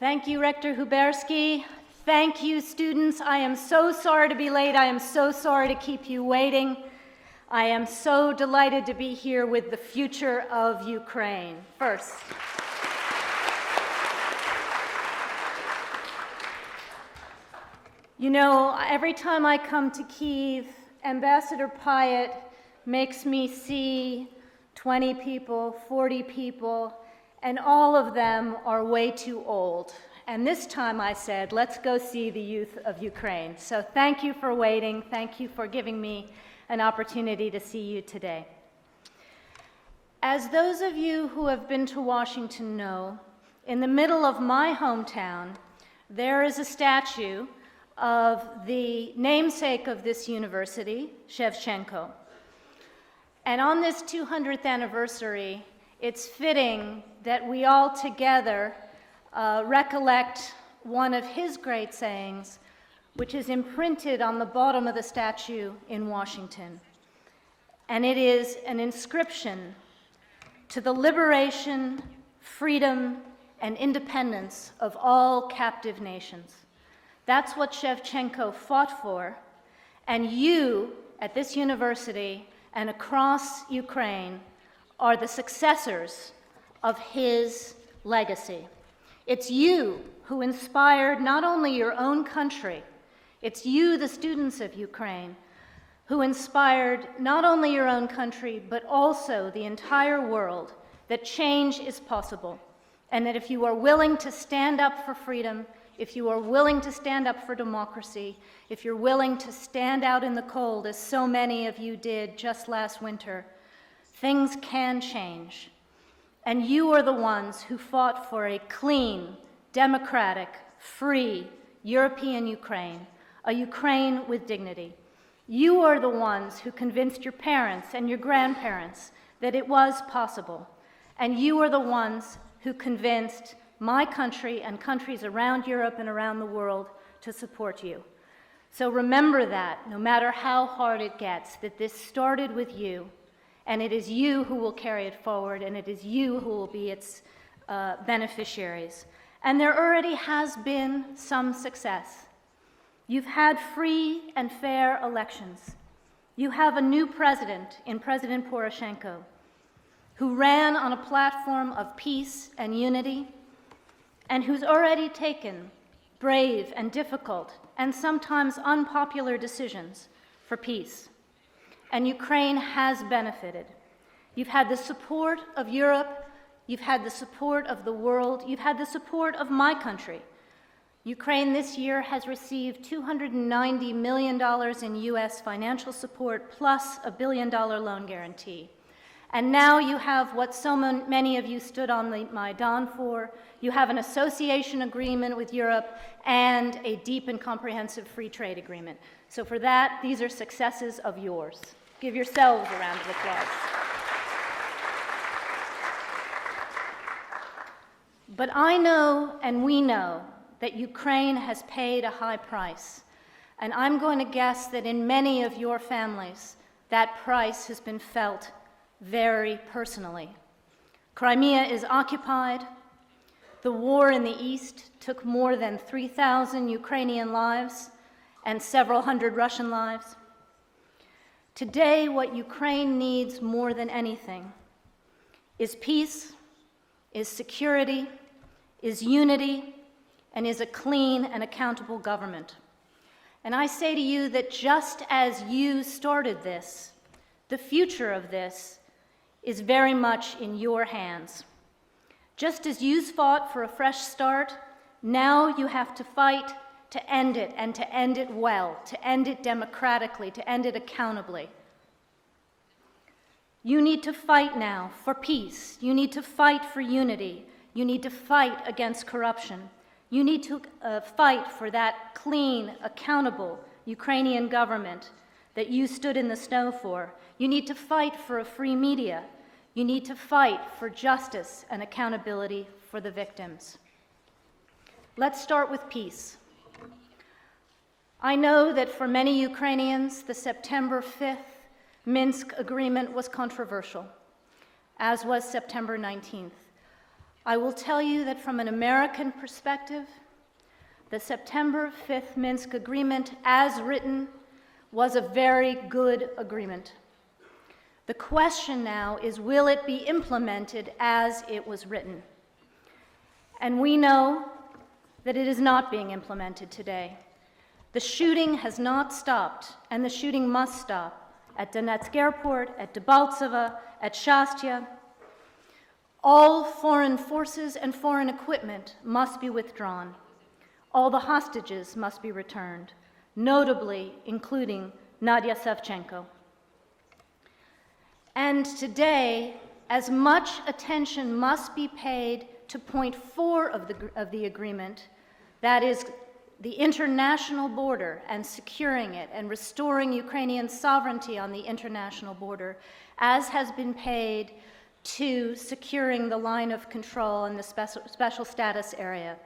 Thank you, Rector Huberski. Thank you, students. I am so sorry to be late. I am so sorry to keep you waiting. I am so delighted to be here with the future of Ukraine. First, you know, every time I come to Kyiv, Ambassador Pyatt makes me see 20 people, 40 people, and all of them are way too old. And this time I said, let's go see the youth of Ukraine. So thank you for waiting. Thank you for giving me an opportunity to see you today. As those of you who have been to Washington know, in the middle of my hometown, there is a statue of the namesake of this university, Shevchenko. And on this 200th anniversary, it's fitting that we all together recollect one of his great sayings, which is imprinted on the bottom of the statue in Washington. And it is an inscription to the liberation, freedom, and independence of all captive nations. That's what Shevchenko fought for, and you at this university and across Ukraine are the successors of his legacy. It's you who inspired not only your own country, it's you, the students of Ukraine, who inspired not only your own country, but also the entire world, that change is possible, and that if you are willing to stand up for freedom, if you are willing to stand up for democracy, if you're willing to stand out in the cold, as so many of you did just last winter, things can change. And you are the ones who fought for a clean, democratic, free European Ukraine, a Ukraine with dignity. You are the ones who convinced your parents and your grandparents that it was possible. And you are the ones who convinced my country and countries around Europe and around the world to support you. So remember that, no matter how hard it gets, that this started with you, and it is you who will carry it forward, and it is you who will be its beneficiaries. And there already has been some success. You've had free and fair elections. You have a new president in President Poroshenko, who ran on a platform of peace and unity, and who's already taken brave and difficult and sometimes unpopular decisions for peace. And Ukraine has benefited. You've had the support of Europe, you've had the support of the world, you've had the support of my country. Ukraine this year has received $290 million in US financial support plus a $1 billion loan guarantee. And now you have what so many of you stood on the Maidan for. You have an association agreement with Europe and a deep and comprehensive free trade agreement. So for that, these are successes of yours. Give yourselves a round of applause. But I know, and we know, that Ukraine has paid a high price. And I'm going to guess that in many of your families, that price has been felt very personally. Crimea is occupied. The war in the east took more than 3,000 Ukrainian lives and several hundred Russian lives. Today, what Ukraine needs more than anything is peace, is security, is unity, and is a clean and accountable government. And I say to you that just as you started this, the future of this is very much in your hands. Just as you fought for a fresh start, now you have to fight to end it, and to end it well, to end it democratically, to end it accountably. You need to fight now for peace. You need to fight for unity. You need to fight against corruption. You need to fight for that clean, accountable Ukrainian government that you stood in the snow for. You need to fight for a free media. You need to fight for justice and accountability for the victims. Let's start with peace. I know that for many Ukrainians, the September 5th Minsk agreement was controversial, as was September 19th. I will tell you that from an American perspective, the September 5th Minsk Agreement, as written, was a very good agreement. The question now is, will it be implemented as it was written? And we know that it is not being implemented today. The shooting has not stopped, and the shooting must stop at Donetsk Airport, at Debaltseve, at Shastya. All foreign forces and foreign equipment must be withdrawn. All the hostages must be returned, notably including Nadia Shevchenko. And today, as much attention must be paid to point 4 of the agreement, that is the international border and securing it and restoring Ukrainian sovereignty on the international border, as has been paid to securing the line of control in the special status area.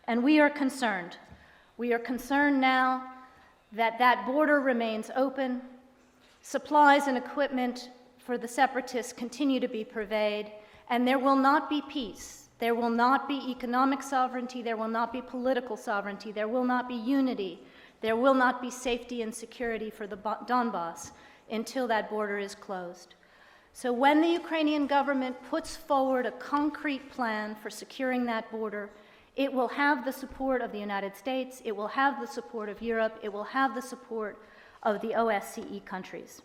And we are concerned. We are concerned now that that border remains open, supplies and equipment for the separatists continue to be purveyed, and there will not be peace. There will not be economic sovereignty, there will not be political sovereignty, there will not be unity, there will not be safety and security for the Donbass until that border is closed. So when the Ukrainian government puts forward a concrete plan for securing that border, it will have the support of the United States, it will have the support of Europe, it will have the support of the OSCE countries.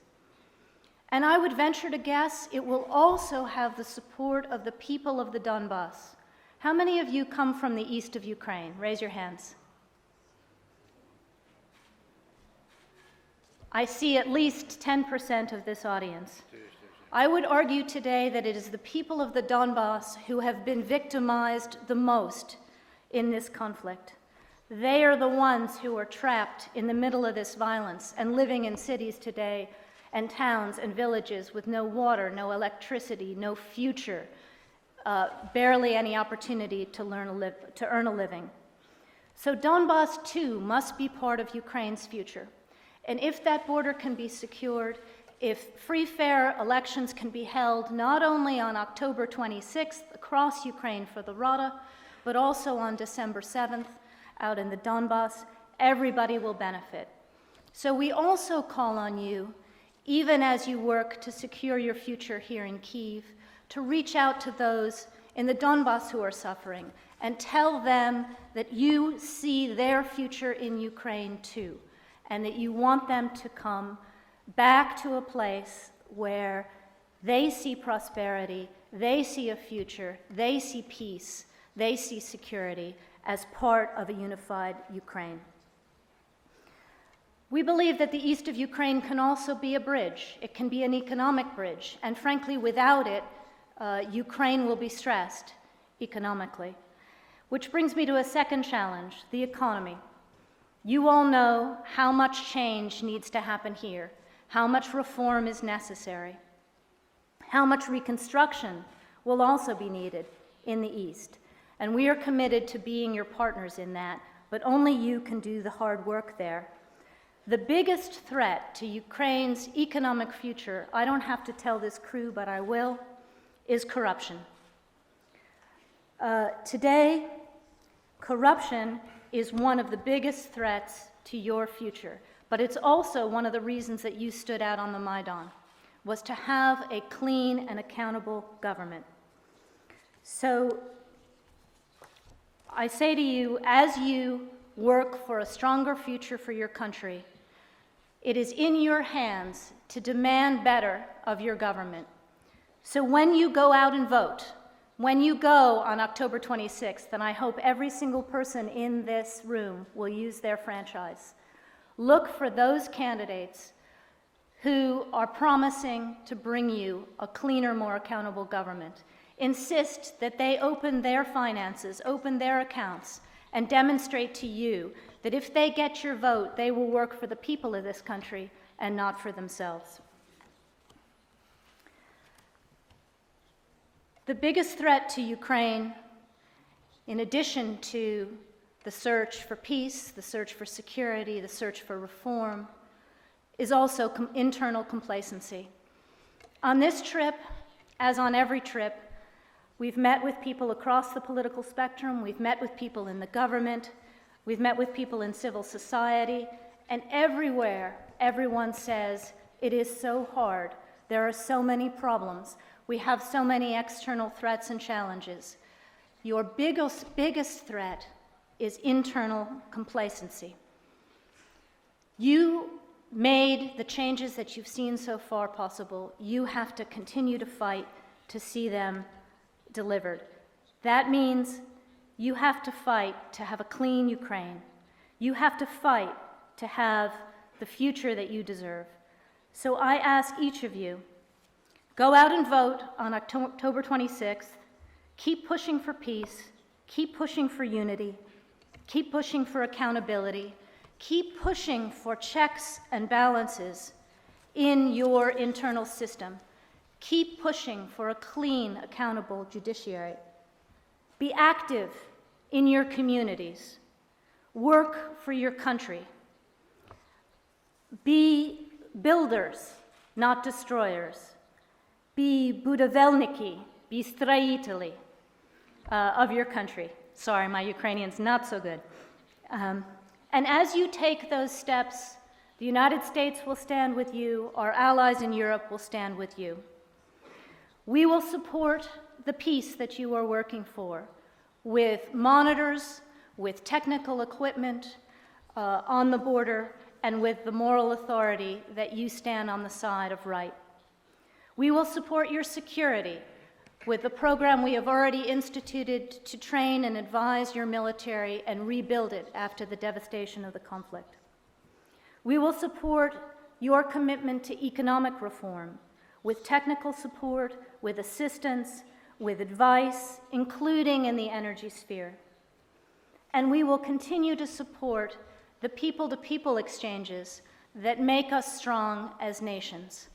And I would venture to guess it will also have the support of the people of the Donbass. How many of you come from the east of Ukraine? Raise your hands. I see at least 10% of this audience. I would argue today that it is the people of the Donbass who have been victimized the most in this conflict. They are the ones who are trapped in the middle of this violence and living in cities today and towns and villages with no water, no electricity, no future, barely any opportunity to earn a living. So Donbass too must be part of Ukraine's future. And if that border can be secured, if free, fair elections can be held not only on October 26th across Ukraine for the Rada, but also on December 7th out in the Donbass, everybody will benefit. So we also call on you, even as you work to secure your future here in Kyiv, to reach out to those in the Donbass who are suffering and tell them that you see their future in Ukraine too, and that you want them to come back to a place where they see prosperity, they see a future, they see peace, they see security as part of a unified Ukraine. We believe that the east of Ukraine can also be a bridge. It can be an economic bridge, and frankly, without it, Ukraine will be stressed economically. Which brings me to a second challenge, the economy. You all know how much change needs to happen here, how much reform is necessary, how much reconstruction will also be needed in the East. And we are committed to being your partners in that, but only you can do the hard work there. The biggest threat to Ukraine's economic future, I don't have to tell this crew, but I will, is corruption. Today, corruption is one of the biggest threats to your future. But it's also one of the reasons that you stood out on the Maidan, was to have a clean and accountable government. So I say to you, as you work for a stronger future for your country, it is in your hands to demand better of your government. So when you go out and vote, when you go on October 26th, and I hope every single person in this room will use their franchise, look for those candidates who are promising to bring you a cleaner, more accountable government. Insist that they open their finances, open their accounts, and demonstrate to you that if they get your vote, they will work for the people of this country and not for themselves. The biggest threat to Ukraine, in addition to the search for peace, the search for security, the search for reform, is also internal complacency. On this trip, as on every trip, We've met with people across the political spectrum, we've met with people in the government, we've met with people in civil society, and everywhere, everyone says, it is so hard. There are so many problems. We have so many external threats and challenges. Your biggest threat is internal complacency. You made the changes that you've seen so far possible. You have to continue to fight to see them delivered. That means you have to fight to have a clean Ukraine. You have to fight to have the future that you deserve. So I ask each of you, go out and vote on October 26th. Keep pushing for peace. Keep pushing for unity. Keep pushing for accountability. Keep pushing for checks and balances in your internal system. Keep pushing for a clean, accountable judiciary. Be active in your communities. Work for your country. Be builders, not destroyers. Be budovelniki, be stроители of your country. Sorry, my Ukrainian's not so good. And as you take those steps, the United States will stand with you, our allies in Europe will stand with you. We will support the peace that you are working for with monitors, with technical equipment on the border, and with the moral authority that you stand on the side of right. We will support your security with the program we have already instituted to train and advise your military and rebuild it after the devastation of the conflict. We will support your commitment to economic reform with technical support, with assistance, with advice, including in the energy sphere. And we will continue to support the people-to-people exchanges that make us strong as nations.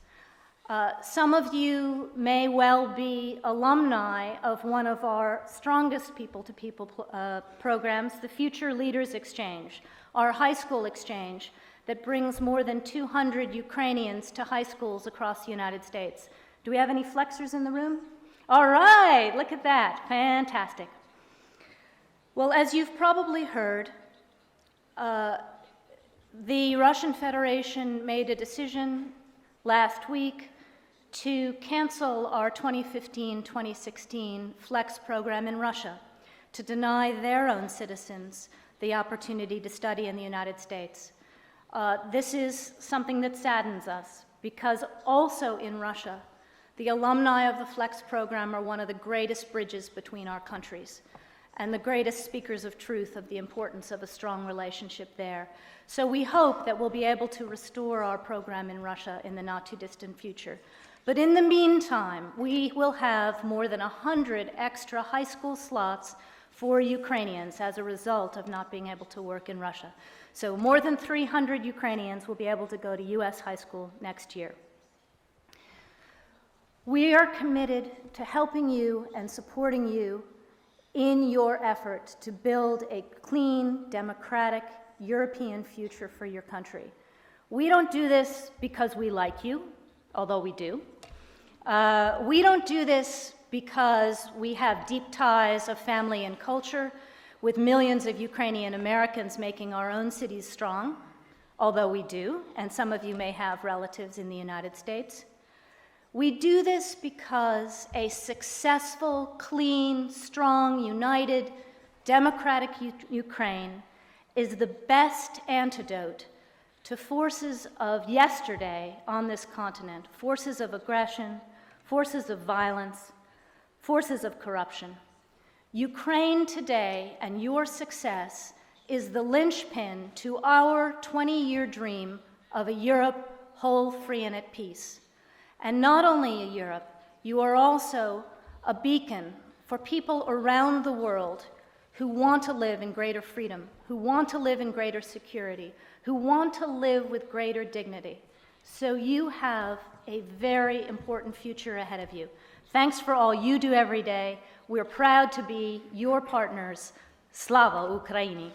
Some of you may well be alumni of one of our strongest people-to-people programs, the Future Leaders Exchange, our high school exchange that brings more than 200 Ukrainians to high schools across the United States. Do we have any flexors in the room? All right, look at that, fantastic. Well, as you've probably heard, the Russian Federation made a decision last week to cancel our 2015-2016 Flex program in Russia, to deny their own citizens the opportunity to study in the United States. This is something that saddens us, because also in Russia, the alumni of the Flex program are one of the greatest bridges between our countries and the greatest speakers of truth of the importance of a strong relationship there. So we hope that we'll be able to restore our program in Russia in the not-too-distant future. But in the meantime, we will have more than 100 extra high school slots for Ukrainians as a result of not being able to work in Russia. So more than 300 Ukrainians will be able to go to US high school next year. We are committed to helping you and supporting you in your effort to build a clean, democratic, European future for your country. We don't do this because we like you, although we do. We don't do this because we have deep ties of family and culture with millions of Ukrainian Americans making our own cities strong, although we do, and some of you may have relatives in the United States. We do this because a successful, clean, strong, united, democratic Ukraine is the best antidote to forces of yesterday on this continent, forces of aggression, forces of violence, forces of corruption. Ukraine today and your success is the linchpin to our 20-year dream of a Europe whole, free, and at peace. And not only a Europe, you are also a beacon for people around the world who want to live in greater freedom, who want to live in greater security, who want to live with greater dignity. So you have a very important future ahead of you. Thanks for all you do every day. We're proud to be your partners. Slava Ukraini!